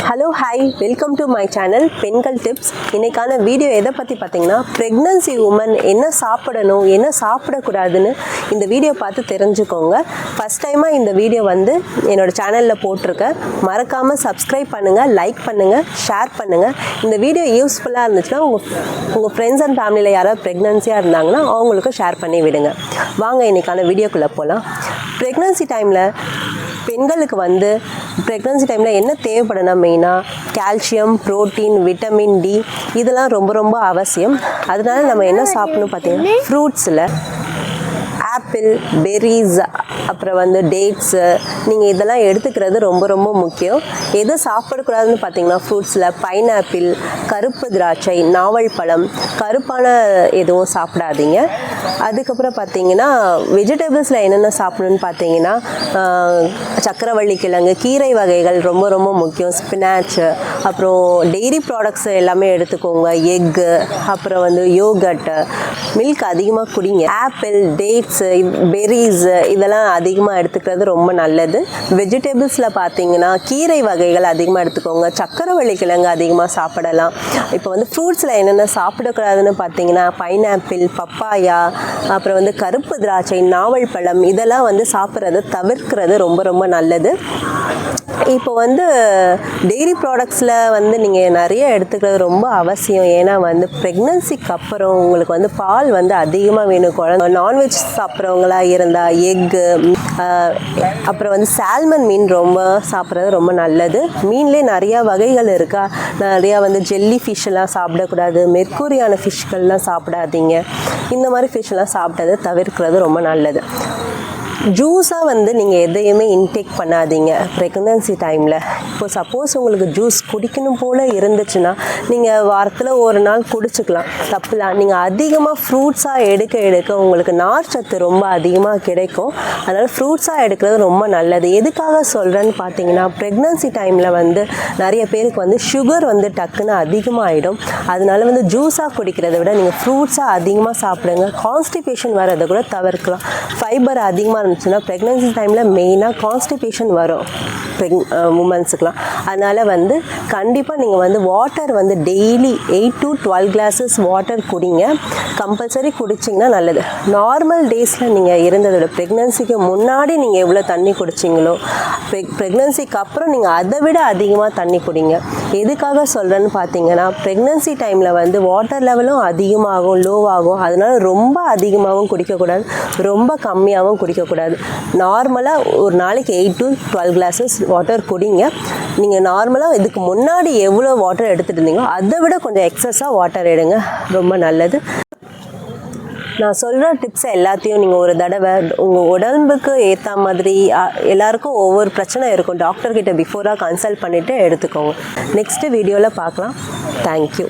Hello, hi, welcome to my channel Penkal Tips. இன்னைக்கான video எதை பற்றி பார்த்தீங்கன்னா pregnancy women என்ன சாப்பிடணும் என்ன சாப்பிடக்கூடாதுன்னு இந்த வீடியோ பார்த்து தெரிஞ்சுக்கோங்க. ஃபர்ஸ்ட் டைமாக இந்த வீடியோ வந்து என்னோட சேனலில் போட்டிருக்கேன். மறக்காமல் சப்ஸ்கிரைப் பண்ணுங்கள், லைக் பண்ணுங்கள், ஷேர் பண்ணுங்கள். இந்த வீடியோ யூஸ்ஃபுல்லாக இருந்துச்சுன்னா உங்கள் ஃப்ரெண்ட்ஸ் அண்ட் ஃபேமிலியில் யாராவது ப்ரெக்னன்சியாக இருந்தாங்கன்னா அவங்களுக்கும் ஷேர் பண்ணி விடுங்க. வாங்க இன்னைக்கான வீடியோக்குள்ளே போகலாம். ப்ரெக்னன்சி டைமில் பெண்களுக்கு வந்து ப்ரெக்னன்சி டைமில் என்ன தேவைப்படுனா மெயினாக கால்சியம், புரோட்டீன், விட்டமின் டி இதெல்லாம் ரொம்ப ரொம்ப அவசியம். அதனால நம்ம என்ன சாப்பிடணும் பார்த்தீங்கன்னா ஃப்ரூட்ஸில் ஆப்பிள், பெர்ரிஸ், அப்புறம் வந்து டேட்ஸு நீங்கள் இதெல்லாம் எடுத்துக்கிறது ரொம்ப ரொம்ப முக்கியம். எது சாப்பிடக்கூடாதுன்னு பார்த்தீங்கன்னா ஃப்ரூட்ஸில் பைனாப்பிள், கருப்பு திராட்சை, நாவல் பழம், கருப்பான எதுவும் சாப்பிடாதீங்க. அதுக்கப்புறம் பார்த்தீங்கன்னா வெஜிடபிள்ஸில் என்னென்ன சாப்பிடணும்னு பார்த்தீங்கன்னா சக்கரவள்ளி கிழங்கு, கீரை வகைகள் ரொம்ப ரொம்ப முக்கியம். ஸ்பினாச்சு, அப்புறம் டெய்ரி ப்ராடக்ட்ஸ் எல்லாமே எடுத்துக்கோங்க. எக்கு, அப்புறம் வந்து யோகட்டு, மில்க் அதிகமாக குடிங்க. ஆப்பிள், டேட்ஸு, பெர்ரிஸ் இதெல்லாம் அதிகமாக எடுத்துக்கிறது ரொம்ப நல்லது. வெஜிடபிள்ஸில் பார்த்தீங்கன்னா கீரை வகைகள் அதிகமாக எடுத்துக்கோங்க. சக்கரவள்ளி கிழங்கு அதிகமாக சாப்பிடலாம். இப்போ வந்து ஃப்ரூட்ஸில் என்னென்ன சாப்பிடக்கூடாதுன்னு பார்த்தீங்கன்னா பைனாப்பிள், பப்பாயா, அப்புறம் வந்து கருப்பு திராட்சை, நாவல் பழம் இதெல்லாம் வந்து சாப்பிட்றது தவிர்க்கிறது ரொம்ப ரொம்ப நல்லது. இப்போ வந்து டெய்ரி ப்ராடக்ட்ஸில் வந்து நீங்கள் நிறைய எடுத்துக்கிறது ரொம்ப அவசியம். ஏன்னா வந்து ப்ரெக்னன்சிக்கு அப்புறம் உங்களுக்கு வந்து பால் வந்து அதிகமாக வேணும். குழந்தை நான்வெஜ் சாப்பிட்றவங்களா இருந்தால் எக்கு, அப்புறம் வந்து சால்மன் மீன் ரொம்ப சாப்பிட்றது ரொம்ப நல்லது. மீன்லேயே நிறையா வகைகள் இருக்கா. நிறையா வந்து ஜெல்லி ஃபிஷ்ஷெல்லாம் சாப்பிடக்கூடாது, மெர்க்கூரியான ஃபிஷ்கள்லாம் சாப்பிடாதீங்க. இந்த மாதிரி ஃபிஷ்ஷெல்லாம் சாப்பிட்டதை தவிர்க்கிறது ரொம்ப நல்லது. ஜூஸாக வந்து நீங்கள் எதையுமே இன்டேக் பண்ணாதீங்க ப்ரெக்னன்சி டைமில். இப்போ சப்போஸ் உங்களுக்கு ஜூஸ் குடிக்கணும் போல் இருந்துச்சுன்னா நீங்கள் வாரத்தில் ஒரு நாள் குடிச்சிக்கலாம், தப்புலாம். நீங்கள் அதிகமாக ஃப்ரூட்ஸாக எடுக்க உங்களுக்கு நார்ச்சத்து ரொம்ப அதிகமாக கிடைக்கும். அதனால் ஃப்ரூட்ஸாக எடுக்கிறது ரொம்ப நல்லது. எதுக்காக சொல்கிறேன்னு பார்த்தீங்கன்னா ப்ரெக்னன்சி டைமில் வந்து நிறைய பேருக்கு வந்து சுகர் வந்து டக்குன்னு அதிகமாகிடும். அதனால வந்து ஜூஸாக குடிக்கிறத விட நீங்கள் ஃப்ரூட்ஸாக அதிகமாக சாப்பிடுங்க. கான்ஸ்டிபேஷன் வரதை கூட தவிர்க்கலாம். ஃபைபர் அதிகமாக இருந்துச்சுன்னா ப்ரெக்னன்சி டைமில் மெயினாக கான்ஸ்டிபேஷன் வரும் உமன்ஸுக்கெலாம். அதனால் வந்து கண்டிப்பாக நீங்கள் வந்து வாட்டர் வந்து டெய்லி 8 to 12 glasses வாட்டர் குடிங்க. கம்பல்சரி குடிச்சிங்கன்னா நல்லது. நார்மல் டேஸில் நீங்கள் இருந்ததோட ப்ரெக்னன்சிக்கு முன்னாடி நீங்கள் எவ்வளோ தண்ணி குடிச்சிங்களோ ப்ரெக்னன்சிக்கு அப்புறம் நீங்கள் அதை விட அதிகமாக தண்ணி குடிங்க. எதுக்காக சொல்கிறேன்னு பார்த்தீங்கன்னா ப்ரெக்னன்சி டைமில் வந்து வாட்டர் லெவலும் அதிகமாகும், லோவாகும். அதனால ரொம்ப அதிகமாகவும் குடிக்கக்கூடாது, ரொம்ப கம்மியாகவும் குடிக்கக்கூடாது. நார்மலாக ஒரு நாளைக்கு 8 to 12 glasses வாட்டர் குடிங்க. நீங்கள் நார்மலாக இதுக்கு முன்னாடி எவ்வளோ வாட்டர் எடுத்துகிட்டு இருந்தீங்களோ அதை விட கொஞ்சம் எக்ஸஸாக வாட்டர் எடுங்க, ரொம்ப நல்லது. நான் சொல்கிற டிப்ஸை எல்லாத்தையும் நீங்கள் ஒரு தடவை உங்கள் உடம்புக்கு ஏற்ற மாதிரி, எல்லாருக்கும் ஒவ்வொரு பிரச்சனை இருக்கும், டாக்டர்கிட்ட பிஃபோராக கன்சல்ட் பண்ணிவிட்டு எடுத்துக்கோங்க. நெக்ஸ்ட்டு வீடியோவில் பார்க்கலாம். தேங்க்யூ.